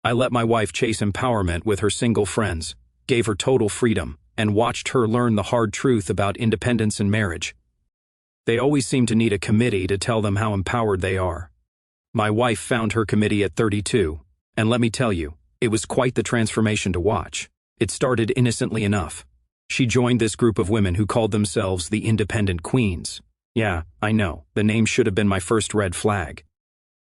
I let my wife chase empowerment with her single friends, gave her total freedom, and watched her learn the hard truth about independence and marriage. They always seem to need a committee to tell them how empowered they are. My wife found her committee at 32, and let me tell you, it was quite the transformation to watch. It started innocently enough. She joined this group of women who called themselves the Independent Queens. Yeah, I know, the name should have been my first red flag.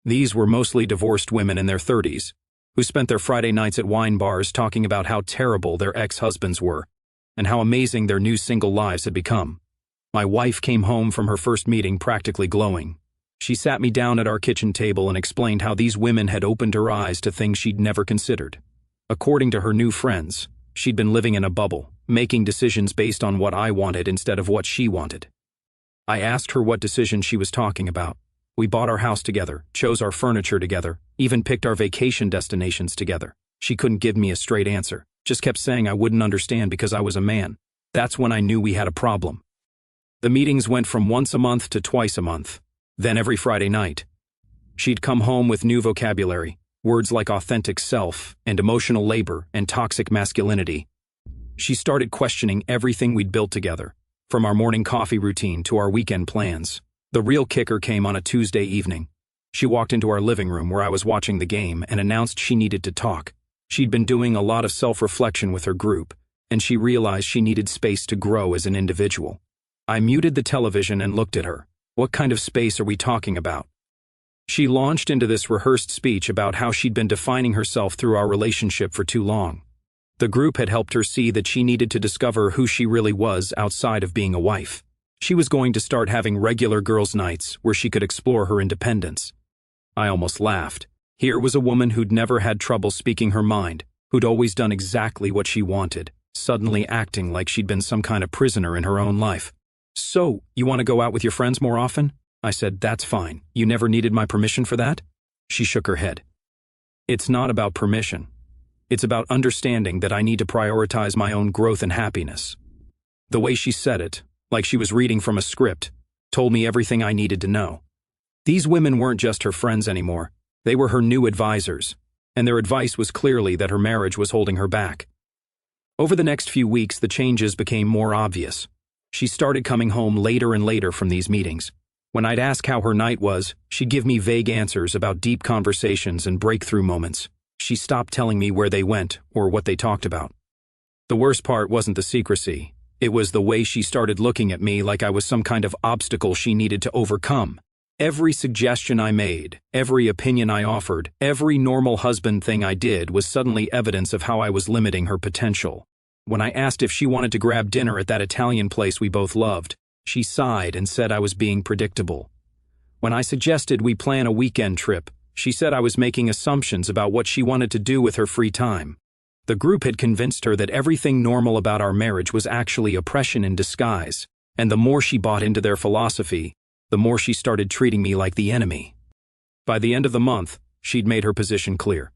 These were mostly divorced women in their 30s, who spent their Friday nights at wine bars talking about how terrible their ex-husbands were, and how amazing their new single lives had become. My wife came home from her first meeting practically glowing. She sat me down at our kitchen table and explained how these women had opened her eyes to things she'd never considered. According to her new friends, she'd been living in a bubble, making decisions based on what I wanted instead of what she wanted. I asked her what decision she was talking about. We bought our house together, chose our furniture together, even picked our vacation destinations together. She couldn't give me a straight answer, just kept saying I wouldn't understand because I was a man. That's when I knew we had a problem. The meetings went from once a month to twice a month, then every Friday night. She'd come home with new vocabulary, words like authentic self and emotional labor and toxic masculinity. She started questioning everything we'd built together, from our morning coffee routine to our weekend plans. The real kicker came on a Tuesday evening. She walked into our living room where I was watching the game and announced she needed to talk. She'd been doing a lot of self-reflection with her group, and she realized she needed space to grow as an individual. I muted the television and looked at her. What kind of space are we talking about? She launched into this rehearsed speech about how she'd been defining herself through our relationship for too long. The group had helped her see that she needed to discover who she really was outside of being a wife. She was going to start having regular girls' nights where she could explore her independence. I almost laughed. Here was a woman who'd never had trouble speaking her mind, who'd always done exactly what she wanted, suddenly acting like she'd been some kind of prisoner in her own life. "So, you want to go out with your friends more often?" I said. "That's fine. You never needed my permission for that?" She shook her head. "It's not about permission. It's about understanding that I need to prioritize my own growth and happiness." The way she said it, like she was reading from a script, told me everything I needed to know. These women weren't just her friends anymore. They were her new advisors, and their advice was clearly that her marriage was holding her back. Over the next few weeks, the changes became more obvious. She started coming home later and later from these meetings. When I'd ask how her night was, she'd give me vague answers about deep conversations and breakthrough moments. She stopped telling me where they went or what they talked about. The worst part wasn't the secrecy. It was the way she started looking at me like I was some kind of obstacle she needed to overcome. Every suggestion I made, every opinion I offered, every normal husband thing I did was suddenly evidence of how I was limiting her potential. When I asked if she wanted to grab dinner at that Italian place we both loved, she sighed and said I was being predictable. When I suggested we plan a weekend trip, she said I was making assumptions about what she wanted to do with her free time. The group had convinced her that everything normal about our marriage was actually oppression in disguise, and the more she bought into their philosophy, the more she started treating me like the enemy. By the end of the month, she'd made her position clear.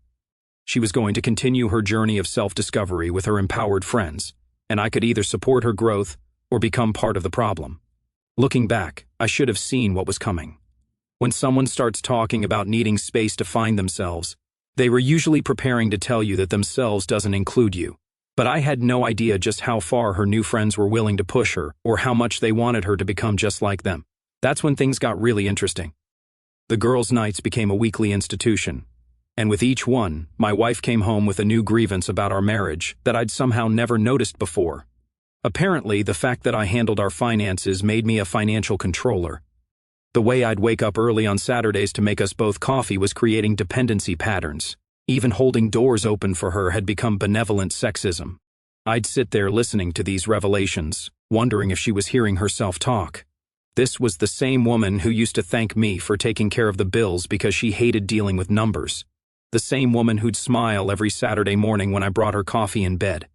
She was going to continue her journey of self-discovery with her empowered friends, and I could either support her growth or become part of the problem. Looking back, I should have seen what was coming. When someone starts talking about needing space to find themselves, they were usually preparing to tell you that themselves doesn't include you. But I had no idea just how far her new friends were willing to push her or how much they wanted her to become just like them. That's when things got really interesting. The girls' nights became a weekly institution, and with each one, my wife came home with a new grievance about our marriage that I'd somehow never noticed before. Apparently, the fact that I handled our finances made me a financial controller. The way I'd wake up early on Saturdays to make us both coffee was creating dependency patterns. Even holding doors open for her had become benevolent sexism. I'd sit there listening to these revelations, wondering if she was hearing herself talk. This was the same woman who used to thank me for taking care of the bills because she hated dealing with numbers. The same woman who'd smile every Saturday morning when I brought her coffee in bed.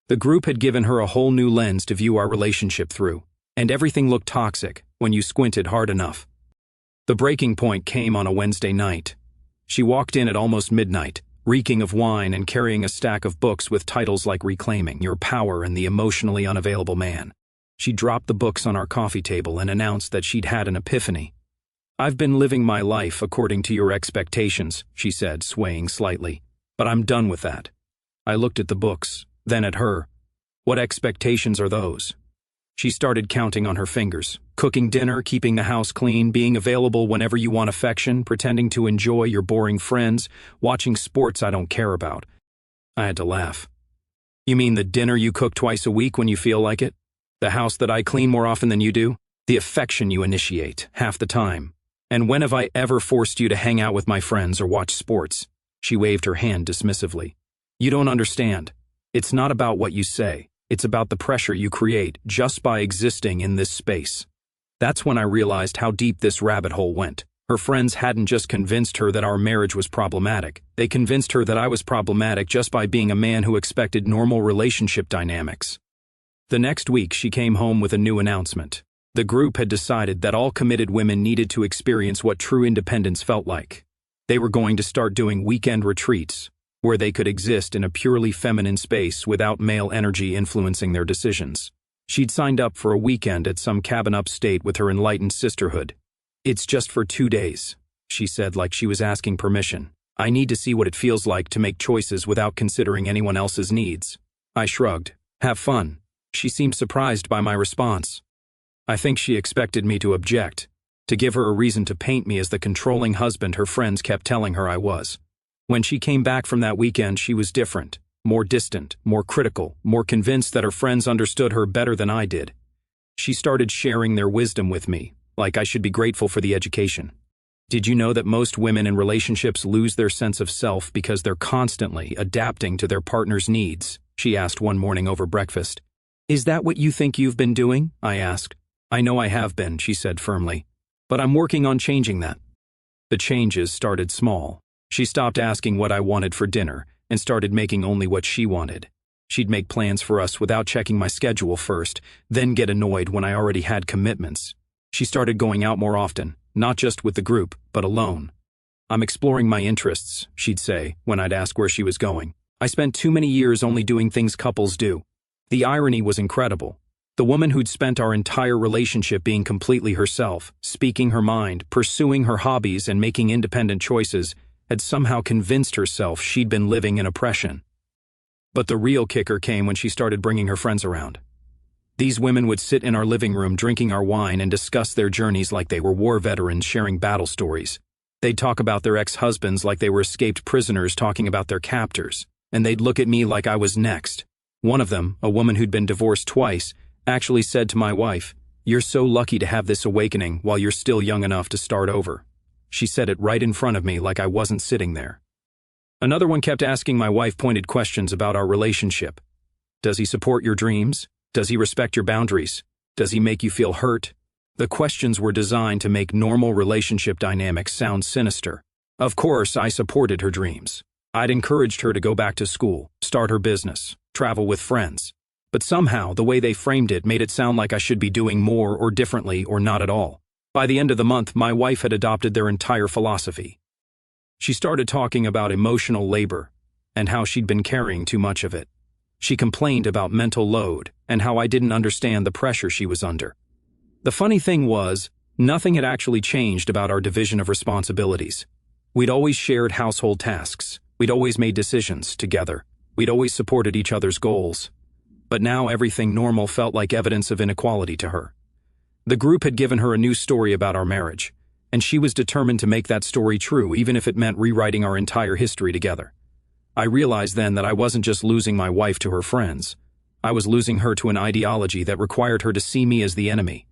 The group had given her a whole new lens to view our relationship through, and everything looked toxic when you squinted hard enough. The breaking point came on a Wednesday night. She walked in at almost midnight, reeking of wine and carrying a stack of books with titles like Reclaiming Your Power and The Emotionally Unavailable Man. She dropped the books on our coffee table and announced that she'd had an epiphany. "I've been living my life according to your expectations," she said, swaying slightly. But I'm done with that. I looked at the books, then at her. What expectations are those? She started counting on her fingers. Cooking dinner, keeping the house clean, being available whenever you want affection, pretending to enjoy your boring friends, watching sports I don't care about. I had to laugh. You mean the dinner you cook twice a week when you feel like it? The house that I clean more often than you do? The affection you initiate, half the time. And when have I ever forced you to hang out with my friends or watch sports? She waved her hand dismissively. You don't understand. It's not about what you say. It's about the pressure you create just by existing in this space. That's when I realized how deep this rabbit hole went. Her friends hadn't just convinced her that our marriage was problematic. They convinced her that I was problematic just by being a man who expected normal relationship dynamics. The next week, she came home with a new announcement. The group had decided that all committed women needed to experience what true independence felt like. They were going to start doing weekend retreats, where they could exist in a purely feminine space without male energy influencing their decisions. She'd signed up for a weekend at some cabin upstate with her enlightened sisterhood. It's just for 2 days, she said like she was asking permission. I need to see what it feels like to make choices without considering anyone else's needs. I shrugged. Have fun. She seemed surprised by my response. I think she expected me to object, to give her a reason to paint me as the controlling husband her friends kept telling her I was. When she came back from that weekend, she was different, more distant, more critical, more convinced that her friends understood her better than I did. She started sharing their wisdom with me, like I should be grateful for the education. Did you know that most women in relationships lose their sense of self because they're constantly adapting to their partner's needs? She asked one morning over breakfast. Is that what you think you've been doing? I asked. I know I have been, she said firmly, but I'm working on changing that. The changes started small. She stopped asking what I wanted for dinner and started making only what she wanted. She'd make plans for us without checking my schedule first, then get annoyed when I already had commitments. She started going out more often, not just with the group, but alone. I'm exploring my interests, she'd say, when I'd ask where she was going. I spent too many years only doing things couples do. The irony was incredible. The woman who'd spent our entire relationship being completely herself, speaking her mind, pursuing her hobbies, and making independent choices, had somehow convinced herself she'd been living in oppression. But the real kicker came when she started bringing her friends around. These women would sit in our living room drinking our wine and discuss their journeys like they were war veterans sharing battle stories. They'd talk about their ex-husbands like they were escaped prisoners talking about their captors, and they'd look at me like I was next. One of them, a woman who'd been divorced twice, actually said to my wife, "You're so lucky to have this awakening while you're still young enough to start over." She said it right in front of me like I wasn't sitting there. Another one kept asking my wife pointed questions about our relationship. Does he support your dreams? Does he respect your boundaries? Does he make you feel hurt? The questions were designed to make normal relationship dynamics sound sinister. Of course, I supported her dreams. I'd encouraged her to go back to school, start her business, travel with friends. But somehow, the way they framed it made it sound like I should be doing more or differently or not at all. By the end of the month, my wife had adopted their entire philosophy. She started talking about emotional labor and how she'd been carrying too much of it. She complained about mental load and how I didn't understand the pressure she was under. The funny thing was, nothing had actually changed about our division of responsibilities. We'd always shared household tasks. We'd always made decisions together. We'd always supported each other's goals. But now everything normal felt like evidence of inequality to her. The group had given her a new story about our marriage, and she was determined to make that story true, even if it meant rewriting our entire history together. I realized then that I wasn't just losing my wife to her friends. I was losing her to an ideology that required her to see me as the enemy.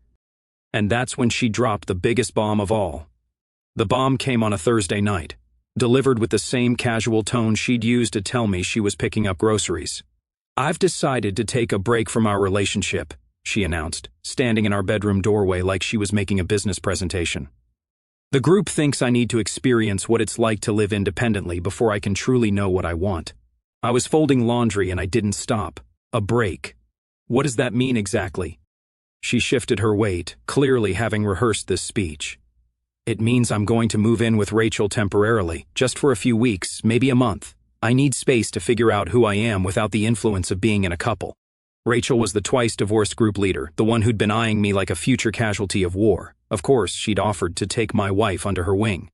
And that's when she dropped the biggest bomb of all. The bomb came on a Thursday night, delivered with the same casual tone she'd used to tell me she was picking up groceries. I've decided to take a break from our relationship, she announced, standing in our bedroom doorway like she was making a business presentation. The group thinks I need to experience what it's like to live independently before I can truly know what I want. I was folding laundry and I didn't stop. A break. What does that mean exactly? She shifted her weight, clearly having rehearsed this speech. It means I'm going to move in with Rachel temporarily, just for a few weeks, maybe a month. I need space to figure out who I am without the influence of being in a couple. Rachel was the twice-divorced group leader, the one who'd been eyeing me like a future casualty of war. Of course, she'd offered to take my wife under her wing.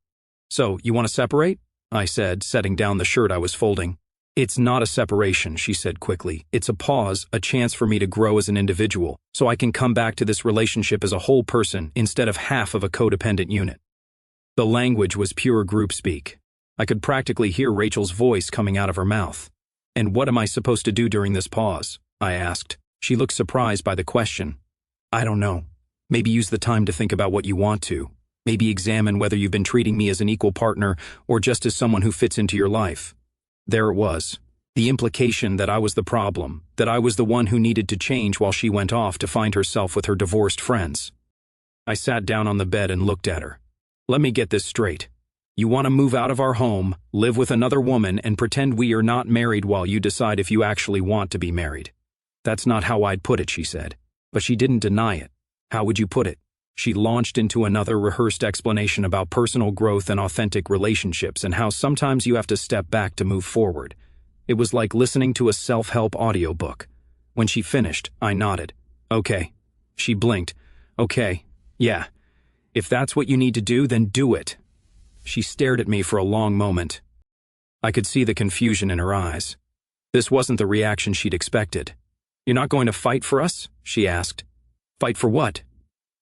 So, you want to separate? I said, setting down the shirt I was folding. It's not a separation, she said quickly. It's a pause, a chance for me to grow as an individual, so I can come back to this relationship as a whole person instead of half of a codependent unit. The language was pure group speak. I could practically hear Rachel's voice coming out of her mouth. And what am I supposed to do during this pause? I asked. She looked surprised by the question. I don't know. Maybe use the time to think about what you want to. Maybe examine whether you've been treating me as an equal partner or just as someone who fits into your life. There it was. The implication that I was the problem, that I was the one who needed to change while she went off to find herself with her divorced friends. I sat down on the bed and looked at her. Let me get this straight. You want to move out of our home, live with another woman, and pretend we are not married while you decide if you actually want to be married. That's not how I'd put it, she said. But she didn't deny it. How would you put it? She launched into another rehearsed explanation about personal growth and authentic relationships and how sometimes you have to step back to move forward. It was like listening to a self-help audiobook. When she finished, I nodded. Okay. She blinked. Okay. Yeah. If that's what you need to do, then do it. She stared at me for a long moment. I could see the confusion in her eyes. This wasn't the reaction she'd expected. You're not going to fight for us? She asked. Fight for what?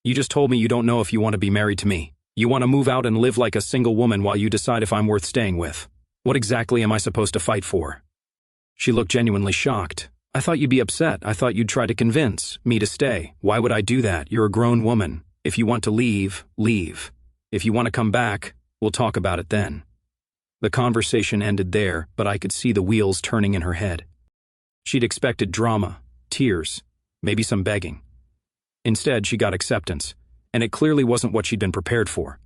You just told me you don't know if you want to be married to me. You want to move out and live like a single woman while you decide if I'm worth staying with. What exactly am I supposed to fight for? She looked genuinely shocked. I thought you'd be upset. I thought you'd try to convince me to stay. Why would I do that? You're a grown woman. If you want to leave, leave. If you want to come back, we'll talk about it then. The conversation ended there, but I could see the wheels turning in her head. She'd expected drama, tears, maybe some begging. Instead, she got acceptance, and it clearly wasn't what she'd been prepared for.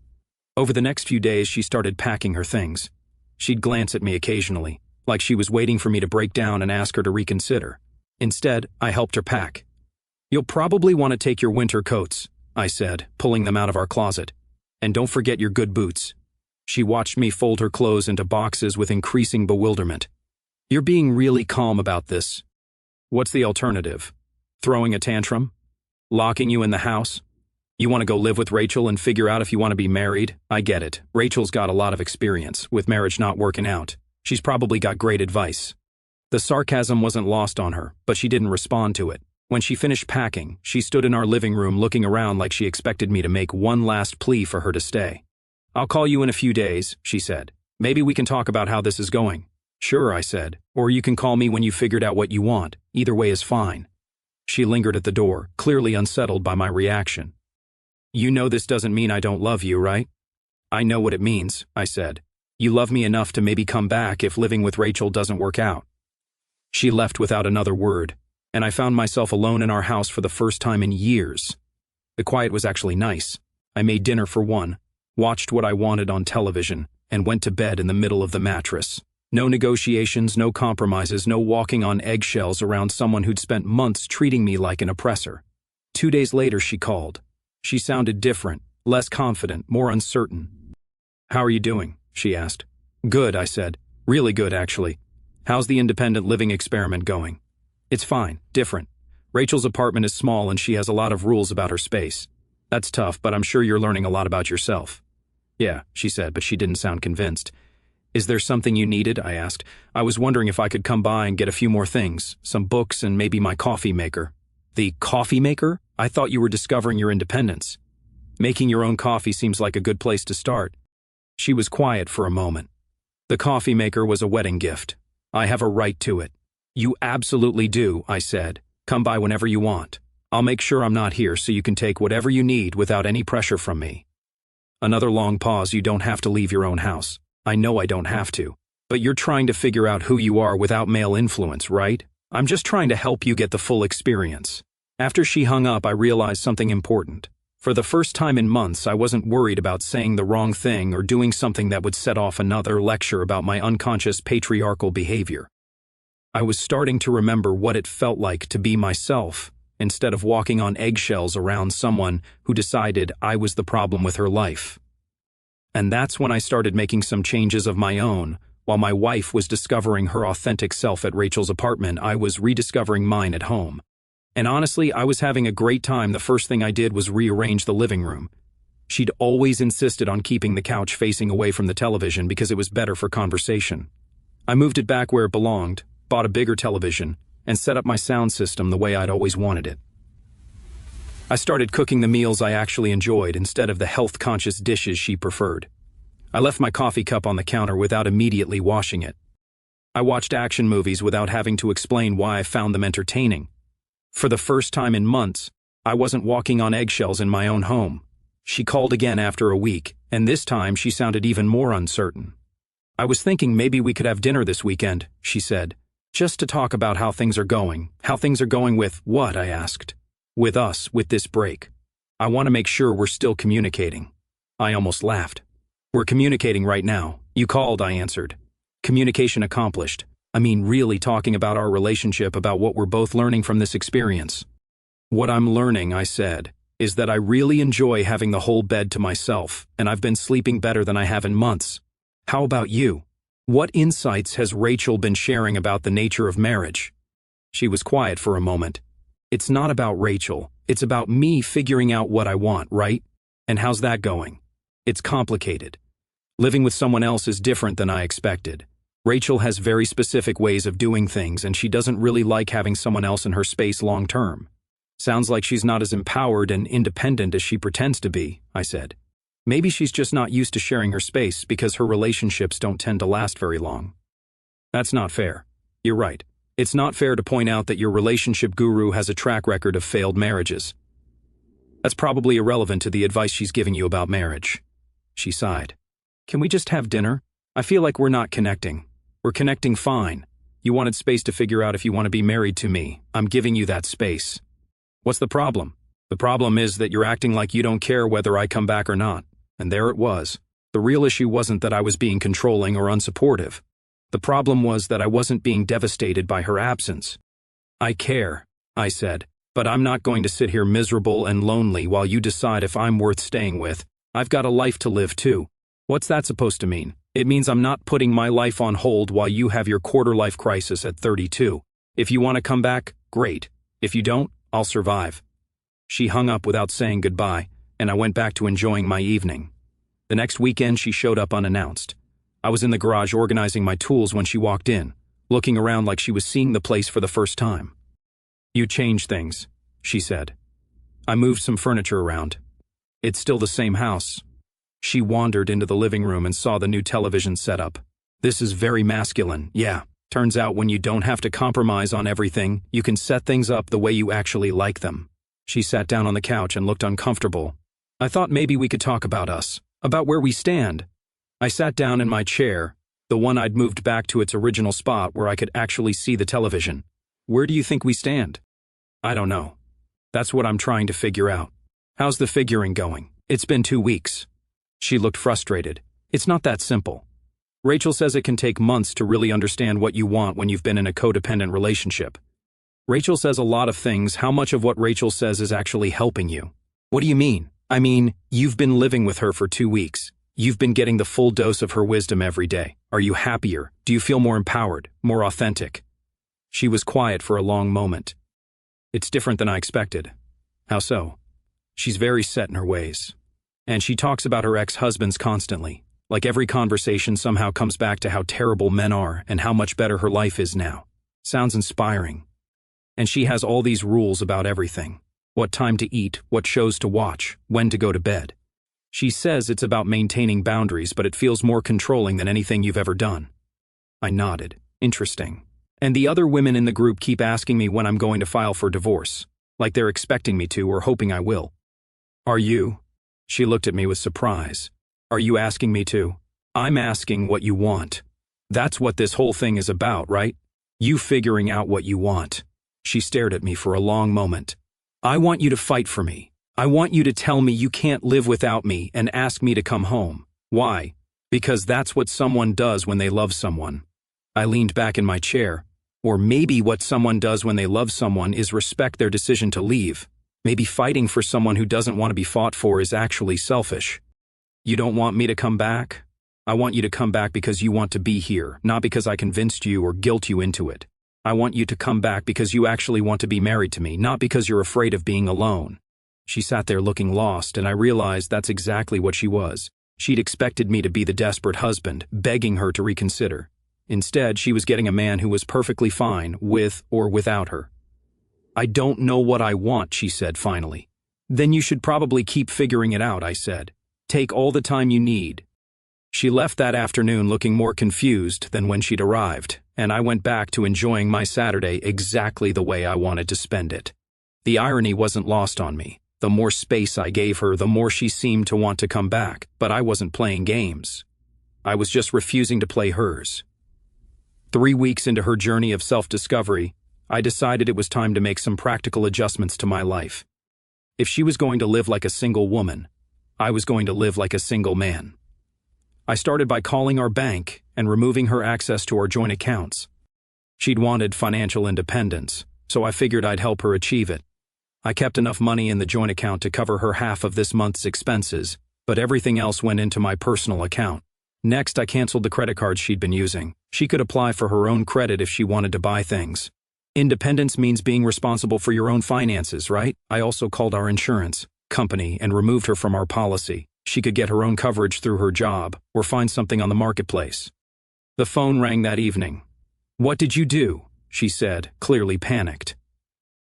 Over the next few days, she started packing her things. She'd glance at me occasionally, like she was waiting for me to break down and ask her to reconsider. Instead, I helped her pack. You'll probably want to take your winter coats, I said, pulling them out of our closet. And don't forget your good boots. She watched me fold her clothes into boxes with increasing bewilderment. You're being really calm about this. What's the alternative? Throwing a tantrum? Locking you in the house? You want to go live with Rachel and figure out if you want to be married? I get it. Rachel's got a lot of experience, with marriage not working out. She's probably got great advice. The sarcasm wasn't lost on her, but she didn't respond to it. When she finished packing, she stood in our living room looking around like she expected me to make one last plea for her to stay. I'll call you in a few days, she said. Maybe we can talk about how this is going. Sure, I said. Or you can call me when you've figured out what you want. Either way is fine. She lingered at the door, clearly unsettled by my reaction. You know this doesn't mean I don't love you, right? I know what it means, I said. You love me enough to maybe come back if living with Rachel doesn't work out. She left without another word, and I found myself alone in our house for the first time in years. The quiet was actually nice. I made dinner for one, watched what I wanted on television, and went to bed in the middle of the mattress. No negotiations, no compromises, no walking on eggshells around someone who'd spent months treating me like an oppressor. 2 days later, she called. She sounded different, less confident, more uncertain. How are you doing? She asked. Good, I said. Really good, actually. How's the independent living experiment going? It's fine, different. Rachel's apartment is small and she has a lot of rules about her space. That's tough, but I'm sure you're learning a lot about yourself. Yeah, she said, but she didn't sound convinced. Is there something you needed? I asked. I was wondering if I could come by and get a few more things, some books and maybe my coffee maker. The coffee maker? I thought you were discovering your independence. Making your own coffee seems like a good place to start. She was quiet for a moment. The coffee maker was a wedding gift. I have a right to it. You absolutely do, I said. Come by whenever you want. I'll make sure I'm not here so you can take whatever you need without any pressure from me. Another long pause. You don't have to leave your own house. I know I don't have to. But you're trying to figure out who you are without male influence, right? I'm just trying to help you get the full experience. After she hung up, I realized something important. For the first time in months, I wasn't worried about saying the wrong thing or doing something that would set off another lecture about my unconscious patriarchal behavior. I was starting to remember what it felt like to be myself, instead of walking on eggshells around someone who decided I was the problem with her life. And that's when I started making some changes of my own. While my wife was discovering her authentic self at Rachel's apartment, I was rediscovering mine at home. And honestly, I was having a great time. The first thing I did was rearrange the living room. She'd always insisted on keeping the couch facing away from the television because it was better for conversation. I moved it back where it belonged, bought a bigger television, and set up my sound system the way I'd always wanted it. I started cooking the meals I actually enjoyed instead of the health-conscious dishes she preferred. I left my coffee cup on the counter without immediately washing it. I watched action movies without having to explain why I found them entertaining. For the first time in months, I wasn't walking on eggshells in my own home. She called again after a week, and this time she sounded even more uncertain. I was thinking maybe we could have dinner this weekend, she said, just to talk about how things are going. How things are going with what, I asked. With us, with this break. I want to make sure we're still communicating. I almost laughed. We're communicating right now. You called, I answered. Communication accomplished. I mean, really talking about our relationship, about what we're both learning from this experience. What I'm learning, I said, is that I really enjoy having the whole bed to myself, and I've been sleeping better than I have in months. How about you? What insights has Rachel been sharing about the nature of marriage? She was quiet for a moment. It's not about Rachel. It's about me figuring out what I want, right? And how's that going? It's complicated. Living with someone else is different than I expected. Rachel has very specific ways of doing things, and she doesn't really like having someone else in her space long term. Sounds like she's not as empowered and independent as she pretends to be, I said. Maybe she's just not used to sharing her space because her relationships don't tend to last very long. That's not fair. You're right. It's not fair to point out that your relationship guru has a track record of failed marriages. That's probably irrelevant to the advice she's giving you about marriage. She sighed. Can we just have dinner? I feel like we're not connecting. We're connecting fine. You wanted space to figure out if you want to be married to me. I'm giving you that space. What's the problem? The problem is that you're acting like you don't care whether I come back or not. And there it was. The real issue wasn't that I was being controlling or unsupportive. The problem was that I wasn't being devastated by her absence. I care, I said, but I'm not going to sit here miserable and lonely while you decide if I'm worth staying with. I've got a life to live too. What's that supposed to mean? It means I'm not putting my life on hold while you have your quarter-life crisis at 32. If you want to come back, great. If you don't, I'll survive. She hung up without saying goodbye, and I went back to enjoying my evening. The next weekend she showed up unannounced. I was in the garage organizing my tools when she walked in, looking around like she was seeing the place for the first time. You changed things, she said. I moved some furniture around. It's still the same house. She wandered into the living room and saw the new television setup. This is very masculine, yeah. Turns out when you don't have to compromise on everything, you can set things up the way you actually like them. She sat down on the couch and looked uncomfortable. I thought maybe we could talk about us, about where we stand. I sat down in my chair, the one I'd moved back to its original spot where I could actually see the television. Where do you think we stand? I don't know. That's what I'm trying to figure out. How's the figuring going? It's been 2 weeks. She looked frustrated. It's not that simple. Rachel says it can take months to really understand what you want when you've been in a codependent relationship. Rachel says a lot of things. How much of what Rachel says is actually helping you? What do you mean? I mean, you've been living with her for 2 weeks. You've been getting the full dose of her wisdom every day. Are you happier? Do you feel more empowered, more authentic? She was quiet for a long moment. It's different than I expected. How so? She's very set in her ways. And she talks about her ex-husbands constantly. Like every conversation somehow comes back to how terrible men are and how much better her life is now. Sounds inspiring. And she has all these rules about everything. What time to eat, what shows to watch, when to go to bed. She says it's about maintaining boundaries, but it feels more controlling than anything you've ever done. I nodded. Interesting. And the other women in the group keep asking me when I'm going to file for divorce, like they're expecting me to or hoping I will. Are you? She looked at me with surprise. Are you asking me to? I'm asking what you want. That's what this whole thing is about, right? You figuring out what you want. She stared at me for a long moment. I want you to fight for me. I want you to tell me you can't live without me and ask me to come home. Why? Because that's what someone does when they love someone. I leaned back in my chair. Or maybe what someone does when they love someone is respect their decision to leave. Maybe fighting for someone who doesn't want to be fought for is actually selfish. You don't want me to come back? I want you to come back because you want to be here, not because I convinced you or guilt you into it. I want you to come back because you actually want to be married to me, not because you're afraid of being alone. She sat there looking lost, and I realized that's exactly what she was. She'd expected me to be the desperate husband, begging her to reconsider. Instead, she was getting a man who was perfectly fine with or without her. "I don't know what I want," she said finally. "Then you should probably keep figuring it out," I said. "Take all the time you need." She left that afternoon looking more confused than when she'd arrived, and I went back to enjoying my Saturday exactly the way I wanted to spend it. The irony wasn't lost on me. The more space I gave her, the more she seemed to want to come back, but I wasn't playing games. I was just refusing to play hers. 3 weeks into her journey of self-discovery, I decided it was time to make some practical adjustments to my life. If she was going to live like a single woman, I was going to live like a single man. I started by calling our bank and removing her access to our joint accounts. She'd wanted financial independence, so I figured I'd help her achieve it. I kept enough money in the joint account to cover her half of this month's expenses, but everything else went into my personal account. Next, I canceled the credit cards she'd been using. She could apply for her own credit if she wanted to buy things. Independence means being responsible for your own finances, right? I also called our insurance company and removed her from our policy. She could get her own coverage through her job or find something on the marketplace. The phone rang that evening. "What did you do?" she said, clearly panicked.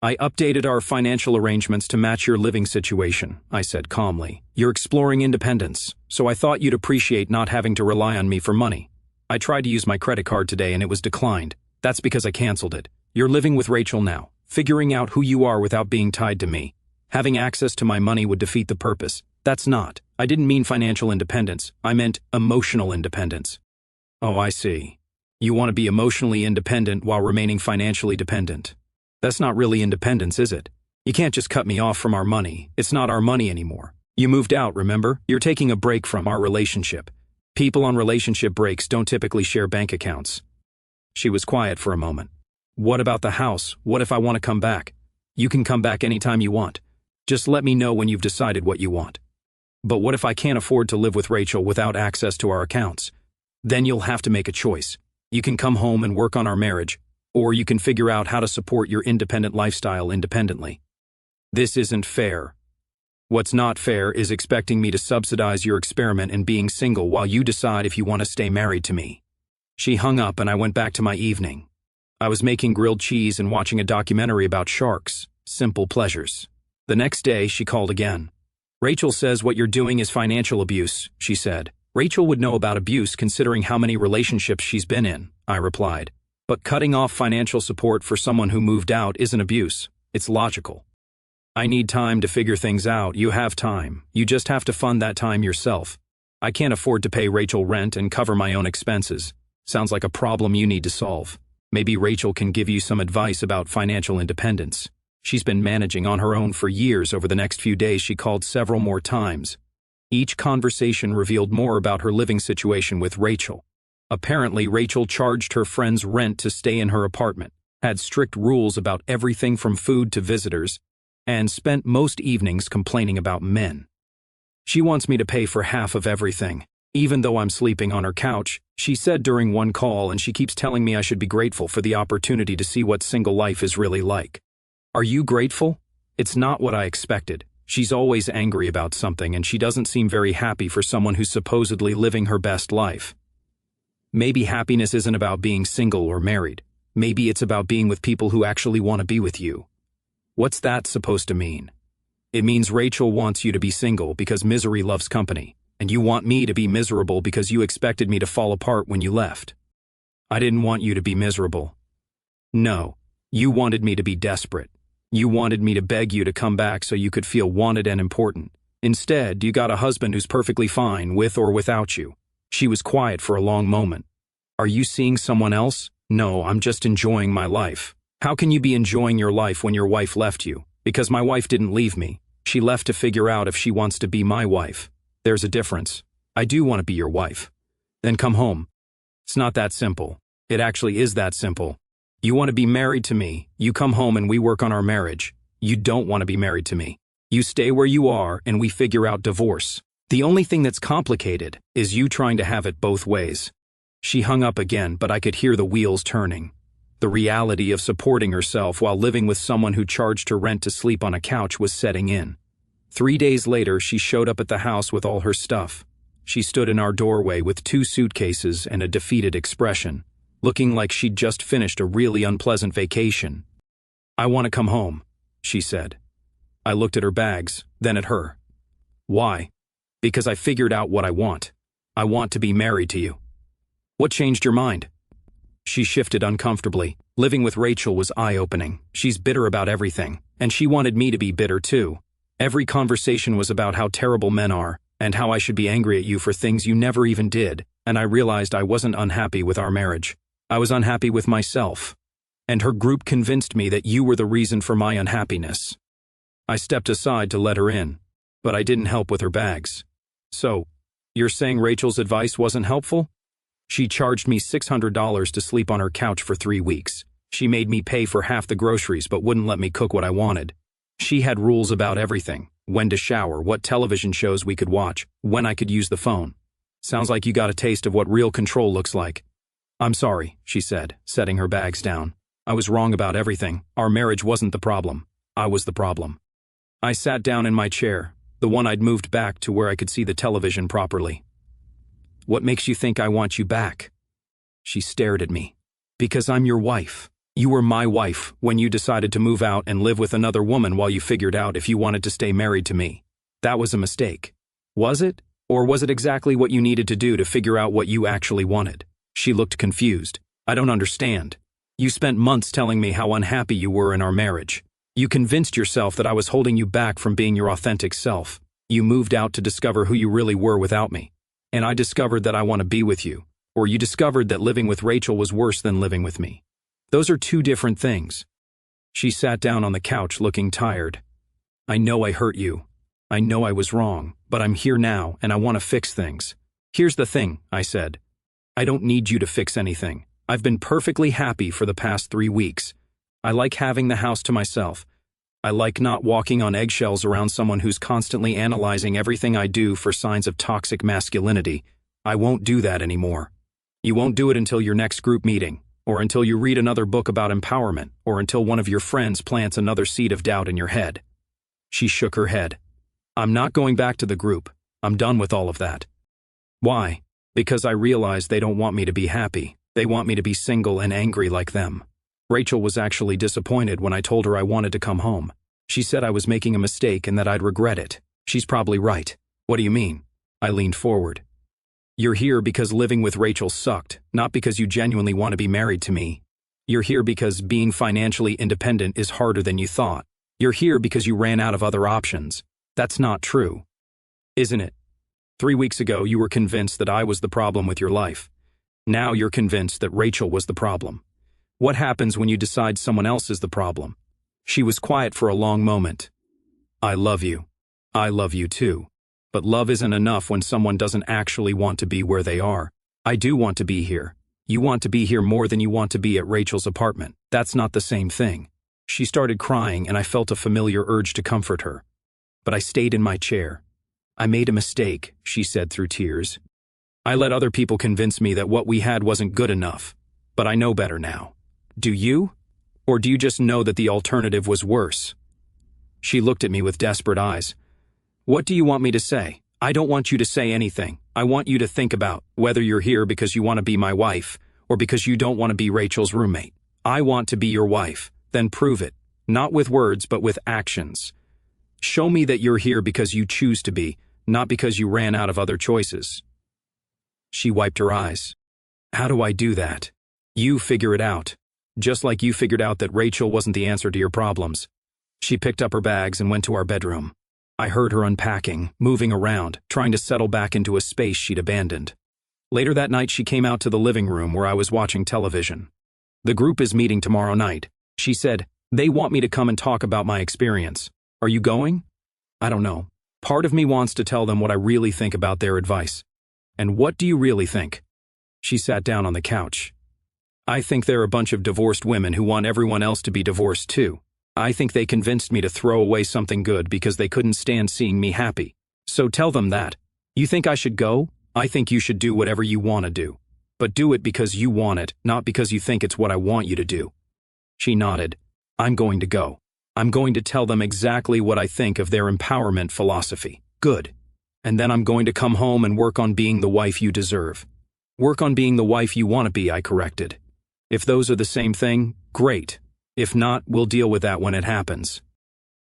"I updated our financial arrangements to match your living situation," I said calmly. "You're exploring independence, so I thought you'd appreciate not having to rely on me for money. I tried to use my credit card today and it was declined. That's because I canceled it. You're living with Rachel now, figuring out who you are without being tied to me. Having access to my money would defeat the purpose. That's not. I didn't mean financial independence. I meant emotional independence." "Oh, I see. You want to be emotionally independent while remaining financially dependent. That's not really independence, is it? You can't just cut me off from our money. It's not our money anymore. You moved out, remember? You're taking a break from our relationship. People on relationship breaks don't typically share bank accounts." She was quiet for a moment. "What about the house? What if I want to come back?" "You can come back anytime you want. Just let me know when you've decided what you want." "But what if I can't afford to live with Rachel without access to our accounts?" "Then you'll have to make a choice. You can come home and work on our marriage, or you can figure out how to support your independent lifestyle independently." "This isn't fair." "What's not fair is expecting me to subsidize your experiment in being single while you decide if you want to stay married to me." She hung up and I went back to my evening. I was making grilled cheese and watching a documentary about sharks, simple pleasures. The next day, she called again. "Rachel says what you're doing is financial abuse," she said. "Rachel would know about abuse considering how many relationships she's been in," I replied. "But cutting off financial support for someone who moved out isn't abuse. It's logical." "I need time to figure things out." "You have time. You just have to fund that time yourself. I can't afford to pay Rachel rent and cover my own expenses. Sounds like a problem you need to solve. Maybe Rachel can give you some advice about financial independence. She's been managing on her own for years." Over the next few days, she called several more times. Each conversation revealed more about her living situation with Rachel. Apparently, Rachel charged her friends rent to stay in her apartment, had strict rules about everything from food to visitors, and spent most evenings complaining about men. "She wants me to pay for half of everything, even though I'm sleeping on her couch," she said during one call, "and she keeps telling me I should be grateful for the opportunity to see what single life is really like." "Are you grateful?" "It's not what I expected. She's always angry about something, and she doesn't seem very happy for someone who's supposedly living her best life." Maybe happiness isn't about being single or married. Maybe it's about being with people who actually want to be with you. What's that supposed to mean? It means Rachel wants you to be single because misery loves company, and you want me to be miserable because you expected me to fall apart when you left. I didn't want you to be miserable. No, you wanted me to be desperate. You wanted me to beg you to come back so you could feel wanted and important. Instead, you got a husband who's perfectly fine with or without you. She was quiet for a long moment. "Are you seeing someone else?" "No, I'm just enjoying my life." "How can you be enjoying your life when your wife left you?" "Because my wife didn't leave me. She left to figure out if she wants to be my wife. There's a difference. I do want to be your wife." "Then come home." "It's not that simple." "It actually is that simple. You want to be married to me. You come home and we work on our marriage. You don't want to be married to me. You stay where you are and we figure out divorce. The only thing that's complicated is you trying to have it both ways." She hung up again, but I could hear the wheels turning. The reality of supporting herself while living with someone who charged her rent to sleep on a couch was setting in. 3 days later, she showed up at the house with all her stuff. She stood in our doorway with 2 suitcases and a defeated expression, looking like she'd just finished a really unpleasant vacation. "I want to come home," she said. I looked at her bags, then at her. "Why?" "Because I figured out what I want. I want to be married to you." "What changed your mind?" She shifted uncomfortably. Living with Rachel was eye-opening. She's bitter about everything, and she wanted me to be bitter too. Every conversation was about how terrible men are, and how I should be angry at you for things you never even did, and I realized I wasn't unhappy with our marriage. I was unhappy with myself. And her group convinced me that you were the reason for my unhappiness. I stepped aside to let her in, but I didn't help with her bags. "So, you're saying Rachel's advice wasn't helpful?" "She charged me $600 to sleep on her couch for 3 weeks. She made me pay for half the groceries but wouldn't let me cook what I wanted. She had rules about everything: when to shower, what television shows we could watch, when I could use the phone. Sounds like you got a taste of what real control looks like." "I'm sorry," she said, setting her bags down. "I was wrong about everything. Our marriage wasn't the problem. I was the problem." I sat down in my chair, the one I'd moved back to where I could see the television properly. "What makes you think I want you back?" She stared at me. "Because I'm your wife. You were my wife when you decided to move out and live with another woman while you figured out if you wanted to stay married to me. That was a mistake. Was it? Or was it exactly what you needed to do to figure out what you actually wanted?" She looked confused. "I don't understand. You spent months telling me how unhappy you were in our marriage. You convinced yourself that I was holding you back from being your authentic self. You moved out to discover who you really were without me. And I discovered that I want to be with you. Or you discovered that living with Rachel was worse than living with me. Those are 2 different things." She sat down on the couch looking tired. "I know I hurt you. I know I was wrong, but I'm here now and I want to fix things." "Here's the thing," I said. "I don't need you to fix anything. I've been perfectly happy for the past 3 weeks. I like having the house to myself. I like not walking on eggshells around someone who's constantly analyzing everything I do for signs of toxic masculinity. I won't do that anymore. You won't do it until your next group meeting, or until you read another book about empowerment, or until one of your friends plants another seed of doubt in your head." She shook her head. "I'm not going back to the group. I'm done with all of that." "Why?" "Because I realize they don't want me to be happy. They want me to be single and angry like them." Rachel was actually disappointed when I told her I wanted to come home. She said I was making a mistake and that I'd regret it. She's probably right. "What do you mean?" I leaned forward. "You're here because living with Rachel sucked, not because you genuinely want to be married to me. You're here because being financially independent is harder than you thought. You're here because you ran out of other options. That's not true. Isn't it? 3 weeks ago, you were convinced that I was the problem with your life. Now you're convinced that Rachel was the problem. What happens when you decide someone else is the problem?" She was quiet for a long moment. "I love you. I love you too. But love isn't enough when someone doesn't actually want to be where they are. I do want to be here. You want to be here more than you want to be at Rachel's apartment. That's not the same thing." She started crying and I felt a familiar urge to comfort her. But I stayed in my chair. "I made a mistake," she said through tears. "I let other people convince me that what we had wasn't good enough. But I know better now. Do you? Or do you just know that the alternative was worse?" She looked at me with desperate eyes. "What do you want me to say?" "I don't want you to say anything. I want you to think about whether you're here because you want to be my wife or because you don't want to be Rachel's roommate. I want to be your wife. Then prove it. Not with words, but with actions. Show me that you're here because you choose to be, not because you ran out of other choices." She wiped her eyes. "How do I do that?" "You figure it out. Just like you figured out that Rachel wasn't the answer to your problems." She picked up her bags and went to our bedroom. I heard her unpacking, moving around, trying to settle back into a space she'd abandoned. Later that night, she came out to the living room where I was watching television. "The group is meeting tomorrow night," she said. "They want me to come and talk about my experience. Are you going?" "I don't know. Part of me wants to tell them what I really think about their advice." "And what do you really think?" She sat down on the couch. "I think they're a bunch of divorced women who want everyone else to be divorced too. I think they convinced me to throw away something good because they couldn't stand seeing me happy. So tell them that. You think I should go? I think you should do whatever you want to do. But do it because you want it, not because you think it's what I want you to do." She nodded. "I'm going to go." I'm going to tell them exactly what I think of their empowerment philosophy. Good. And then I'm going to come home and work on being the wife you deserve. Work on being the wife you want to be, I corrected. If those are the same thing, great. If not, we'll deal with that when it happens.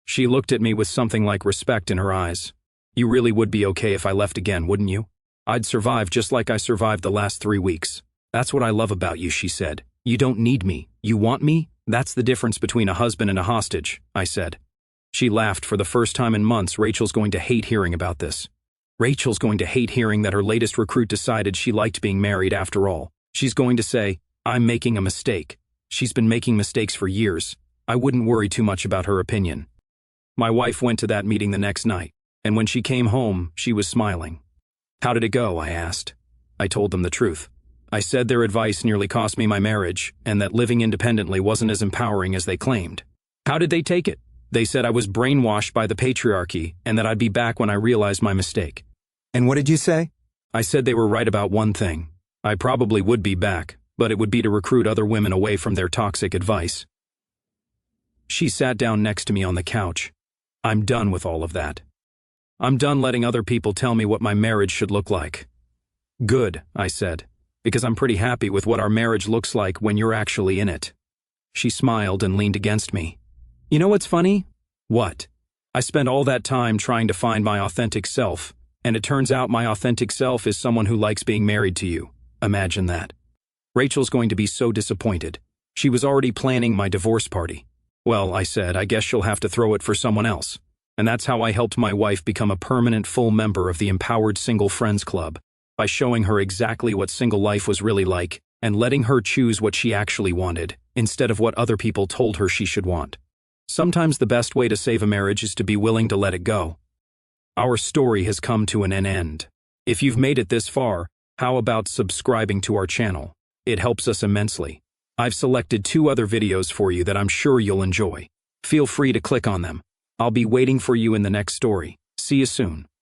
She looked at me with something like respect in her eyes. You really would be okay if I left again, wouldn't you? I'd survive just like I survived the last 3 weeks. That's what I love about you, she said. You don't need me. You want me? That's the difference between a husband and a hostage, I said. She laughed. For the first time in months. Rachel's going to hate hearing about this. Rachel's going to hate hearing that her latest recruit decided she liked being married after all. She's going to say, I'm making a mistake. She's been making mistakes for years. I wouldn't worry too much about her opinion. My wife went to that meeting the next night, and when she came home, she was smiling. How did it go? I asked. I told them the truth. I said their advice nearly cost me my marriage, and that living independently wasn't as empowering as they claimed. How did they take it? They said I was brainwashed by the patriarchy, and that I'd be back when I realized my mistake. And what did you say? I said they were right about one thing. I probably would be back, but it would be to recruit other women away from their toxic advice. She sat down next to me on the couch. I'm done with all of that. I'm done letting other people tell me what my marriage should look like. Good, I said, because I'm pretty happy with what our marriage looks like when you're actually in it. She smiled and leaned against me. You know what's funny? What? I spent all that time trying to find my authentic self, and it turns out my authentic self is someone who likes being married to you. Imagine that. Rachel's going to be so disappointed. She was already planning my divorce party. Well, I said, I guess she'll have to throw it for someone else. And that's how I helped my wife become a permanent full member of the Empowered Single Friends Club, by showing her exactly what single life was really like and letting her choose what she actually wanted, instead of what other people told her she should want. Sometimes the best way to save a marriage is to be willing to let it go. Our story has come to an end. If you've made it this far, how about subscribing to our channel? It helps us immensely. I've selected 2 other videos for you that I'm sure you'll enjoy. Feel free to click on them. I'll be waiting for you in the next story. See you soon.